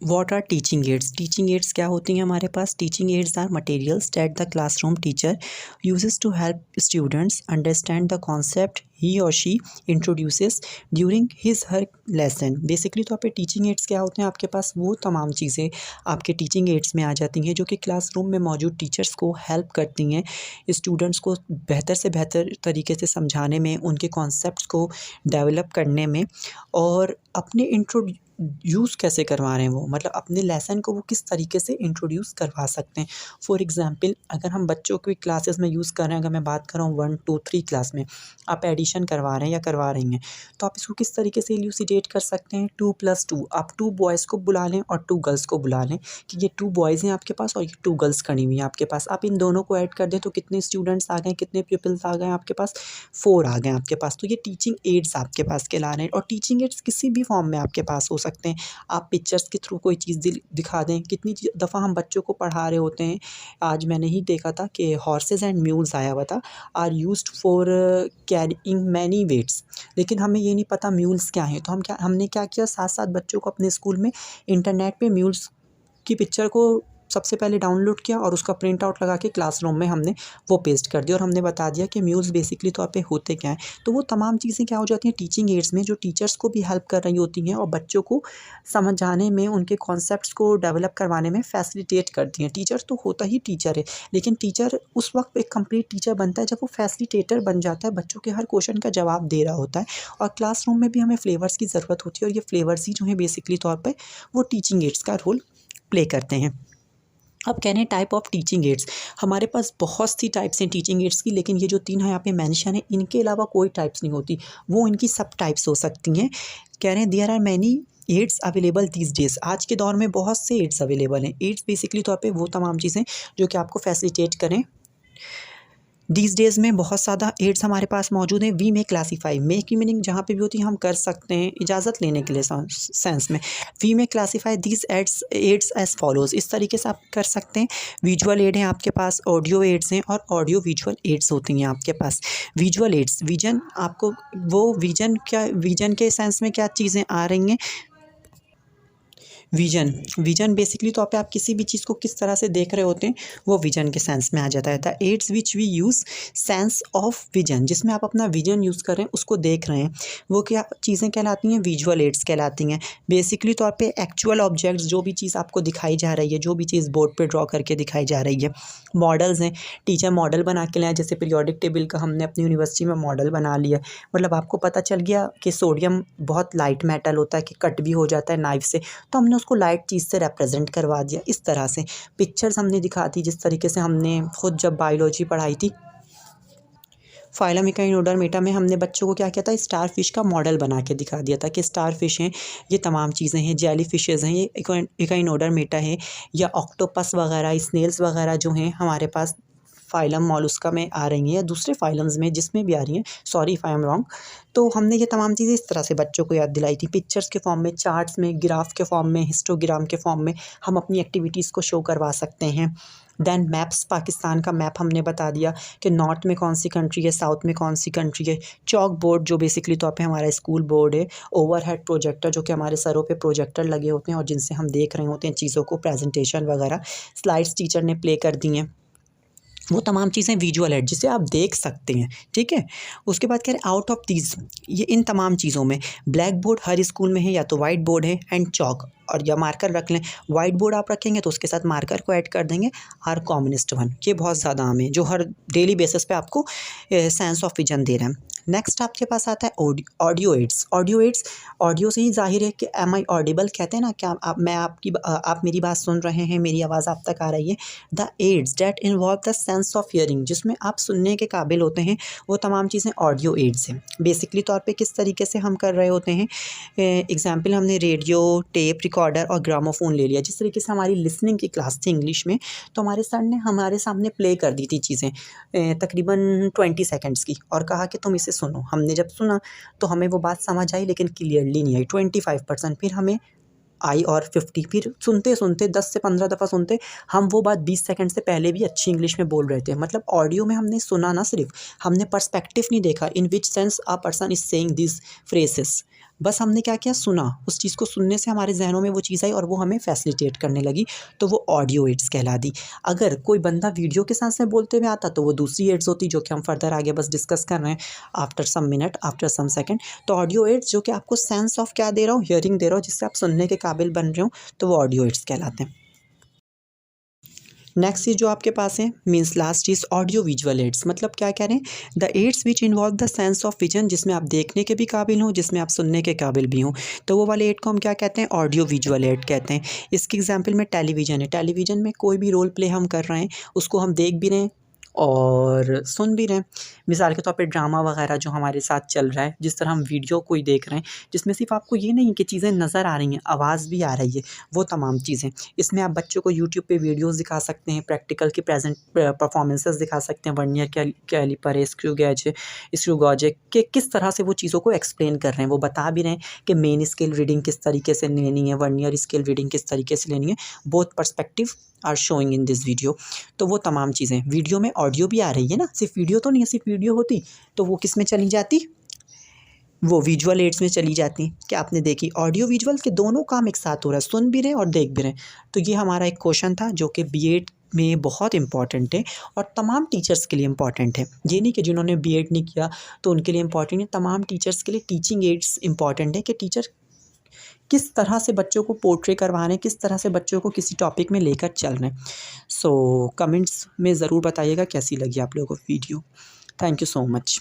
What are teaching aids? Teaching aids क्या होती हैं हमारे पास? Teaching aids are materials that the classroom teacher uses to help students understand the concept he और she introduces during his her lesson. Basically तो पे teaching aids क्या होते हैं? आपके पास वो तमाम चीज़ें आपके टीचिंग एड्स में आ जाती हैं जो कि क्लासरूम में मौजूद टीचर्स को हेल्प करती हैं स्टूडेंट्स को बेहतर से बेहतर तरीके से समझाने में, उनके कॉन्सेप्ट्स को डेवलप करने में, और अपने यूज़ कैसे करवा रहे हैं वो, मतलब अपने लेसन को वो किस तरीके से इंट्रोड्यूस करवा सकते हैं। फॉर एग्ज़ाम्पल अगर हम बच्चों की क्लासेस में यूज़ कर रहे हैं, अगर मैं बात कर रहा हूँ 1 2 3 क्लास में आप एडिशन करवा रहे हैं या करवा रही हैं, तो आप इसको किस तरीके से इल्यूसिडेट कर सकते हैं। 2+2 आप 2 बॉयज़ को बुला लें और 2 गर्ल्स को बुला लें कि ये 2 बॉयज़ हैं आपके पास और ये 2 गर्ल्स खड़ी हुई हैं आपके पास। आप इन दोनों को ऐड कर दें तो कितने स्टूडेंट्स आ गए, कितने पीपल्स आ गए आपके पास? 4 आ गए आपके पास। तो ये टीचिंग एड्स आपके पास कहला रहे हैं, और टीचिंग एड्स किसी भी फॉर्म में आपके पास हो सकते हैं। आप पिक्चर्स के थ्रू कोई चीज़ दिखा दें। कितनी दफ़ा हम बच्चों को पढ़ा रहे होते हैं, आज मैंने ही देखा था कि हॉर्सेस एंड म्यूल्स आया हुआ था, are used for carrying many weights, लेकिन हमें ये नहीं पता म्यूल्स क्या हैं। तो हमने क्या किया, साथ साथ बच्चों को अपने स्कूल में इंटरनेट पे म्यूल्स की पिक्चर को सबसे पहले डाउनलोड किया और उसका प्रिंट आउट लगा के क्लासरूम में हमने वो पेस्ट कर दिया, और हमने बता दिया कि म्यूल्स बेसिकली तौर पे होते क्या हैं। तो वो तमाम चीज़ें क्या हो जाती हैं टीचिंग एड्स में, जो टीचर्स को भी हेल्प कर रही होती हैं और बच्चों को समझाने में, उनके कॉन्सेप्ट्स को डेवलप करवाने में फैसिलिटेट करती हैं। टीचर तो होता ही टीचर है, लेकिन टीचर उस वक्त एक कंप्लीट टीचर बनता है जब वो फैसिलिटेटर बन जाता है, बच्चों के हर क्वेश्चन का जवाब दे रहा होता है। और क्लासरूम में भी हमें फ्लेवर्स की ज़रूरत होती है, और ये फ्लेवर्स ही जो हैं बेसिकली तौर पर वो टीचिंग एड्स का रोल प्ले करते हैं। अब कह रहे हैं टाइप ऑफ टीचिंग एड्स, हमारे पास बहुत सी टाइप्स हैं टीचिंग एड्स की, लेकिन ये जो 3 यहाँ पे मेंशन है इनके अलावा कोई टाइप्स नहीं होती, वो इनकी सब टाइप्स हो सकती हैं। कह रहे हैं there are many aids available these days, आज के दौर में बहुत से एड्स अवेलेबल हैं। एड्स बेसिकली तौर पे वो तमाम चीज़ें जो कि आपको फैसिलिटेट करें। दीज डेज़ में बहुत ज़्यादा एड्स हमारे पास मौजूद हैं। वी में क्लासीफाई, मे की मीनिंग जहाँ पे भी होती है हम कर सकते हैं इजाज़त लेने के लिए सेंस में। We may classify these aids as follows, इस तरीके से आप कर सकते हैं। विजुअल एड हैं आपके पास, ऑडियो एड्स हैं, और ऑडियो विजुअल एड्स होती हैं आपके पास। विजुअल एड्स, विजन, आपको वो विजन के सेंस में क्या चीज़ें आ रही हैं। विजन बेसिकली तो आप किसी भी चीज़ को किस तरह से देख रहे होते हैं वो विजन के सेंस में आ जाता है। The aids which we use sense of vision, जिसमें आप अपना विजन यूज़ कर रहे हैं, उसको देख रहे हैं, वो क्या चीज़ें कहलाती हैं? विजुअल एड्स कहलाती हैं। बेसिकली तौर पे एक्चुअल ऑब्जेक्ट्स, जो भी चीज़ आपको दिखाई जा रही है, जो भी चीज़ बोर्ड पे ड्रॉ करके दिखाई जा रही है। मॉडल्स हैं, टीचर मॉडल बना के लाए, जैसे पीरियोडिक टेबल का हमने अपनी यूनिवर्सिटी में मॉडल बना लिया, मतलब आपको पता चल गया कि सोडियम बहुत लाइट मेटल होता है, कि कट भी हो जाता है नाइफ से, तो हमने उसको लाइट चीज़ से रिप्रेजेंट करवा दिया। इस तरह से पिक्चर्स हमने दिखा दी, जिस तरीके से हमने खुद जब बायोलॉजी पढ़ाई थी फाइलम इकाइनोडर्मेटा में, हमने बच्चों को क्या किया था, स्टार फिश का मॉडल बना के दिखा दिया था कि स्टार फिश हैं, ये तमाम चीज़ें हैं, जेली फिशेज़ हैं, ये इकाइनोडर्मेटा है, या ऑक्टोपस वगैरह, स्नेल्स वगैरह जो हैं हमारे पास फाइलम मॉलुस्का में आ रही हैं, या दूसरे फाइलम्स में जिसमें भी आ रही हैं, sorry if I am wrong. तो हमने ये तमाम चीज़ें इस तरह से बच्चों को याद दिलाई थी, पिक्चर्स के फॉर्म में, चार्ट्स में, ग्राफ के फॉर्म में, हिस्टोग्राम के फॉर्म में हम अपनी एक्टिविटीज़ को शो करवा सकते हैं। दैन मैप्स, पाकिस्तान का मैप हमने बता दिया कि नॉर्थ में कौन सी कंट्री है, साउथ में कौन सी कंट्री है। चॉक बोर्ड, जो बेसिकली तो पे हमारा स्कूल बोर्ड है। ओवरहेड प्रोजेक्टर, जो कि हमारे सरों पे प्रोजेक्टर लगे होते हैं और जिनसे हम देख रहे होते हैं चीज़ों को, प्रेजेंटेशन वगैरह। स्लाइड्स टीचर ने प्ले कर दी हैं, वो तमाम चीज़ें विजुअल है जिसे आप देख सकते हैं, ठीक है। उसके बाद कह रहे हैं आउट ऑफ दीज, ये इन तमाम चीज़ों में ब्लैक बोर्ड हर स्कूल में है, या तो वाइट बोर्ड है, एंड चॉक, और या मार्कर रख लें। वाइट बोर्ड आप रखेंगे तो उसके साथ मार्कर को ऐड कर देंगे, आर कॉमनिस्ट वन, ये बहुत ज़्यादा आम है जो हर डेली बेसिस पे आपको सेंस ऑफ विजन दे रहे हैं। नेक्स्ट आपके पास आता है ऑडियो एड्स। ऑडियो से ही जाहिर है कि एम आई ऑडिबल, कहते हैं ना, क्या आप मेरी बात सुन रहे हैं, मेरी आवाज़ आप तक आ रही है। The aids that involve the sense of hearing, जिसमें आप सुनने के काबिल होते हैं, वो तमाम चीज़ें ऑडियो एड्स हैं। बेसिकली तौर पे किस तरीके से हम कर रहे होते हैं, एग्जाम्पल हमने रेडियो, टेप रिकॉर्डर और ग्रामोफोन ले लिया। जिस तरीके से हमारी लिसनिंग की क्लास थी इंग्लिश में, तो हमारे सर ने हमारे सामने प्ले कर दी थी चीज़ें तकरीबन 20 सेकेंड्स की, और कहा कि तुम इसे सुनो। हमने जब सुना तो हमें वो बात समझ आई, लेकिन क्लियरली नहीं आई, 25%। फिर हमें आई और 50, फिर सुनते सुनते 10 से 15 दफ़ा सुनते हम वो बात 20 सेकंड से पहले भी अच्छी इंग्लिश में बोल रहे थे। मतलब ऑडियो में हमने सुना ना, सिर्फ हमने पर्सपेक्टिव नहीं देखा, in which sense a person is saying this phrases. बस हमने क्या किया, सुना, उस चीज़ को सुनने से हमारे ज़हनों में वो चीज़ आई और वो हमें फैसिलिटेट करने लगी, तो वो ऑडियो एड्स कहलाती। अगर कोई बंदा वीडियो के साथ में बोलते हुए आता तो वो दूसरी एड्स होती, जो कि हम फर्दर आगे बस डिस्कस कर रहे हैं after some minute, after some second. तो ऑडियो एड्स जो कि आपको सेंस ऑफ क्या दे रहा हूँ, हियरिंग दे रहा हूँ, जिससे आप सुनने के काबिल बन रहे हो, तो वो ऑडियो एड्स कहलाते हैं। नेक्स्ट चीज़ जो आपके पास है, मीन्स लास्ट चीज़, ऑडियो विजुअल एड्स। मतलब क्या कह रहे हैं, the aids which involve the sense of vision, जिसमें आप देखने के भी काबिल हों, जिसमें आप सुनने के काबिल भी हों, तो वो वाले एड को हम क्या कहते हैं, ऑडियो विजुअल एड कहते हैं। इसकी एग्जांपल में टेलीविज़न है, टेलीविज़न में कोई भी रोल प्ले हम कर रहे हैं, उसको हम देख भी रहे हैं और सुन भी रहे हैं। मिसाल के तौर पे ड्रामा वगैरह जो हमारे साथ चल रहा है, जिस तरह हम वीडियो कोई देख रहे हैं, जिसमें सिर्फ़ आपको ये नहीं कि चीज़ें नज़र आ रही हैं, आवाज़ भी आ रही है, वो तमाम चीज़ें। इसमें आप बच्चों को यूट्यूब पे वीडियोज़ दिखा सकते हैं, प्रैक्टिकल की प्रेज़ेंट परफॉर्मेंसेस दिखा सकते हैं, वर्नियर कैलिपर है, स्क्रू गेज है, स्क्रू गॉज है, कि किस तरह से वो चीज़ों को एक्सप्लेन कर रहे हैं। वो बता भी रहे हैं कि मेन स्केल रीडिंग किस तरीके से लेनी है, वर्नियर स्केल रीडिंग किस तरीके से लेनी है। Both perspective are showing in this video. तो वो तमाम चीज़ें, वीडियो में ऑडियो भी आ रही है ना, सिर्फ वीडियो तो नहीं है, सिर्फ वीडियो होती तो वो किस में चली जाती, वो विजुअल एड्स में चली जाती। क्या आपने देखी, ऑडियो विजुअल के दोनों काम एक साथ हो रहा है, सुन भी रहे हैं और देख भी रहे हैं। तो ये हमारा एक क्वेश्चन था जो कि बीएड में बहुत इंपॉर्टेंट है और तमाम टीचर्स के लिए इम्पॉर्टेंट है। ये नहीं कि जिन्होंने बीएड नहीं किया तो उनके लिए इम्पॉर्टेंट है, तमाम टीचर्स के लिए टीचिंग एड्स इंपॉर्टेंट है कि टीचर किस तरह से बच्चों को पोर्ट्रे करवा रहे हैं, किस तरह से बच्चों को किसी टॉपिक में लेकर चल रहे हैं। सो कमेंट्स में ज़रूर बताइएगा कैसी लगी आप लोगों को video. Thank you so much.